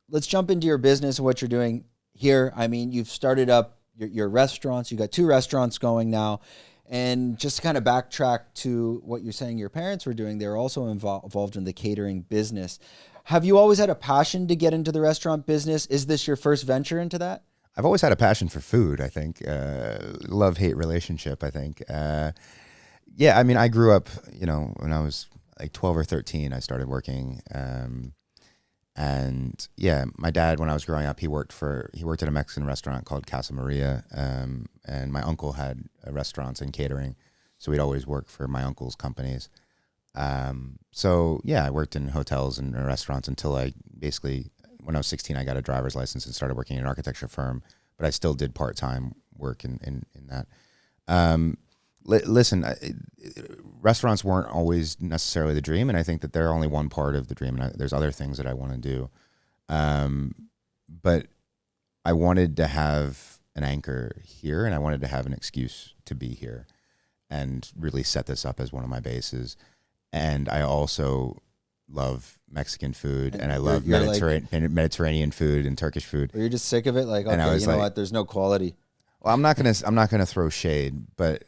Let's jump into your business and what you're doing here. I mean, you've started up your restaurants. You got 2 restaurants going now. And just to kind of backtrack to what you're saying your parents were doing, they're also involved in the catering business. Have you always had a passion to get into the restaurant business? Is this your first venture into that? I've always had a passion for food, I think. Love-hate relationship, I think. Yeah, I mean, I grew up, when I was like 12 or 13, I started working. And yeah, my dad, when I was growing up, he worked at a Mexican restaurant called Casa Maria. And my uncle had restaurants and catering. So we'd always work for my uncle's companies. So yeah, I worked in hotels and restaurants until when I was 16, I got a driver's license and started working in an architecture firm, but I still did part-time work in that. Listen, restaurants weren't always necessarily the dream, and I think that they're only one part of the dream, and there's other things that I want to do. But I wanted to have an anchor here, and I wanted to have an excuse to be here and really set this up as one of my bases. And I also love Mexican food, and I love Mediterranean food and Turkish food. Or you're just sick of it? Like, okay, you know what? There's no quality. Well, I'm not gonna throw shade, but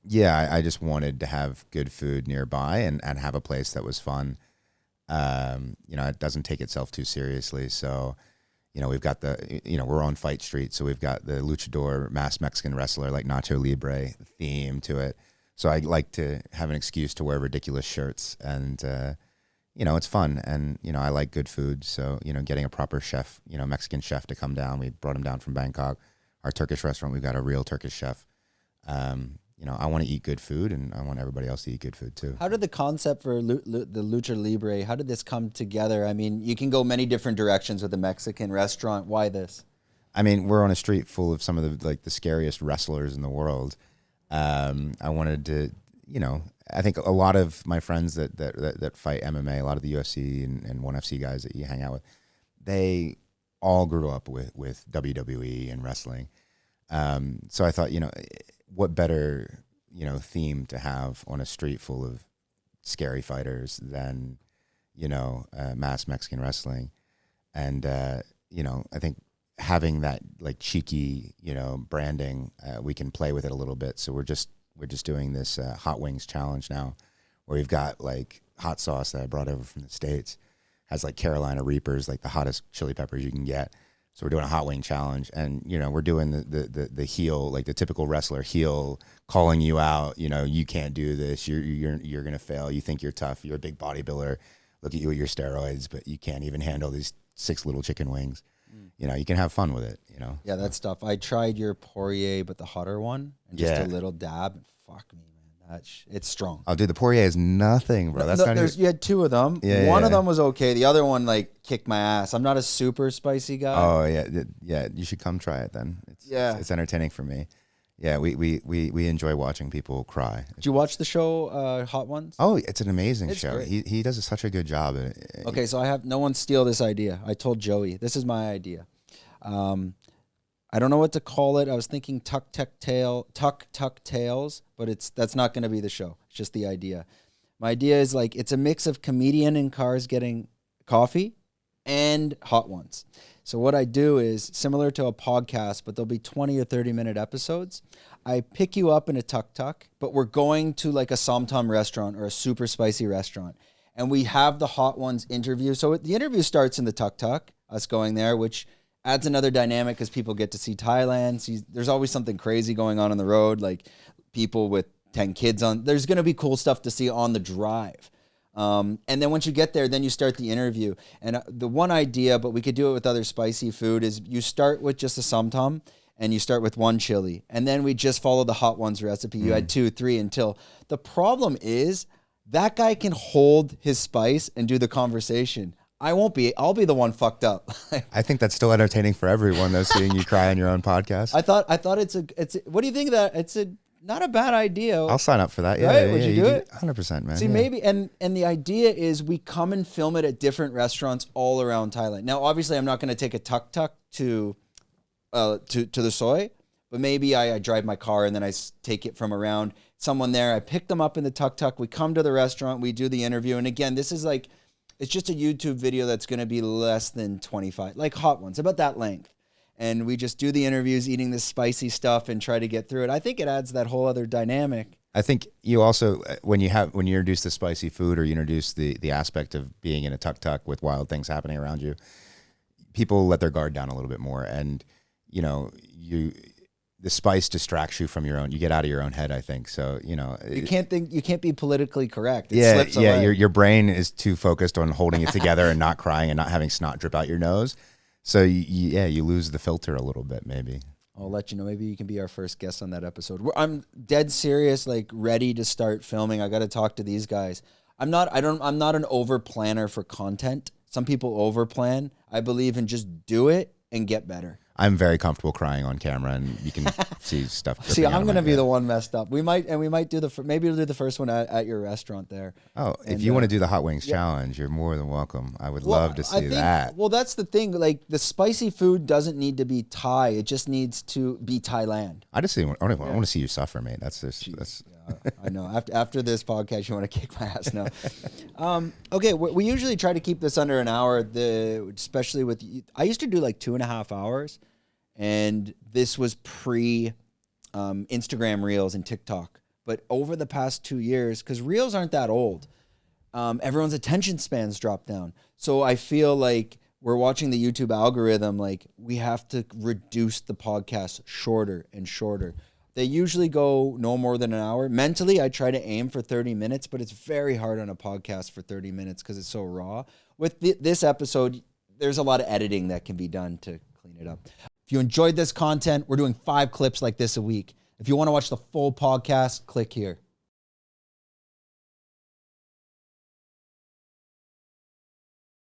yeah, I just wanted to have good food nearby and have a place that was fun. It doesn't take itself too seriously. So, we've got we're on Fight Street, so we've got the luchador masked Mexican wrestler like Nacho Libre theme to it. So I like to have an excuse to wear ridiculous shirts, and it's fun, and I like good food. So getting a proper chef, Mexican chef to come down. We brought him down from Bangkok. Our Turkish restaurant, we've got a real Turkish chef. I want to eat good food, and I want everybody else to eat good food too. How did the concept for the Lucha Libre, how did this come together? I mean, you can go many different directions with a Mexican restaurant. Why this? I mean, we're on a street full of some of the scariest wrestlers in the world. I wanted to, I think a lot of my friends that fight MMA, a lot of the UFC and 1FC guys that you hang out with, they all grew up with WWE and wrestling. So I thought, what better, theme to have on a street full of scary fighters than, mass Mexican wrestling. And, I think having that like cheeky, branding, we can play with it a little bit. So we're just doing this hot wings challenge now, where we've got like hot sauce that I brought over from the States, has like Carolina Reapers, like the hottest chili peppers you can get. So we're doing a hot wing challenge, and we're doing the heel, like the typical wrestler heel, calling you out. You can't do this. You're gonna fail. You think you're tough. You're a big bodybuilder. Look at you with your steroids, but you can't even handle these 6 little chicken wings. You can have fun with it. Yeah, that stuff. I tried your Poirier, but the hotter one, and just a little dab. Fuck me, man. It's strong. Oh, dude, the Poirier is nothing, bro. That's not even... You had 2 of them. One of them was okay. The other one kicked my ass. I'm not a super spicy guy. Oh yeah. You should come try it then. It's entertaining for me. Yeah, we enjoy watching people cry. Did you watch the show Hot Ones? Oh, it's an amazing show. Great. He does such a good job. Okay, so I have no one steal this idea. I told Joey, this is my idea. I don't know what to call it. I was thinking tuck tales, but that's not going to be the show. It's just the idea. My idea is it's a mix of comedian in cars getting coffee and Hot Ones. So what I do is similar to a podcast, but there'll be 20 or 30-minute episodes. I pick you up in a tuk-tuk, but we're going to like a Somtam restaurant or a super spicy restaurant. And we have the Hot Ones interview. So the interview starts in the tuk-tuk, us going there, which adds another dynamic because people get to see Thailand. There's always something crazy going on the road, like people with 10 kids on. There's going to be cool stuff to see on the drive. And then once you get there, then you start the interview. And the one idea, but we could do it with other spicy food, is you start with just a somtam and you start with 1 chili. And then we just follow the Hot Ones recipe. You add 2, 3 until... The problem is that guy can hold his spice and do the conversation. I won't be. I'll be the one fucked up. I think that's still entertaining for everyone, though, seeing you cry on your own podcast. I thought what do you think of that? It's not a bad idea. I'll sign up for that. Yeah, right? Would you do it? 100%, man. See, maybe, and the idea is we come and film it at different restaurants all around Thailand. Now, obviously, I'm not going to take a tuk-tuk to the soy, but maybe I drive my car and then I take it from around someone there. I pick them up in the tuk-tuk. We come to the restaurant. We do the interview. And again, this is It's just a YouTube video that's going to be less than 25, like hot ones, about that length. And we just do the interviews eating this spicy stuff and try to get through it. I think it adds that whole other dynamic. I think you also, when you introduce the spicy food, or you introduce the aspect of being in a tuk-tuk with wild things happening around you, people let their guard down a little bit more. And, you know, the spice distracts you from you get out of your own head, I think. So, you know, you can't be politically correct. It slips away. Your brain is too focused on holding it together and not crying and not having snot drip out your nose. So you lose the filter a little bit, maybe. I'll let you know. Maybe you can be our first guest on that episode. I'm dead serious, like ready to start filming. I got to talk to these guys. I'm not an over planner for content. Some people over plan. I believe in just do it and get better. I'm very comfortable crying on camera, and you can see stuff. See, I'm going to be the one messed up. Maybe we'll do the first one at your restaurant there. Oh, if you want to do the hot wings challenge, you're more than welcome. I would love to see that. Well, that's the thing. Like, the spicy food doesn't need to be Thai. It just needs to be Thailand. I want to see you suffer, mate. That's this. I know. After this podcast, you want to kick my ass now. Okay, we usually try to keep this under an hour. Especially with, I used to do like 2.5 hours, and this was pre Instagram Reels and TikTok. But over the past 2 years, because Reels aren't that old, everyone's attention spans dropped down. So I feel like we're watching the YouTube algorithm. Like, we have to reduce the podcast shorter and shorter. They usually go no more than an hour. Mentally, I try to aim for 30 minutes, but it's very hard on a podcast for 30 minutes because it's so raw. With this episode, there's a lot of editing that can be done to clean it up. If you enjoyed this content, we're doing 5 clips like this a week. If you want to watch the full podcast, click here.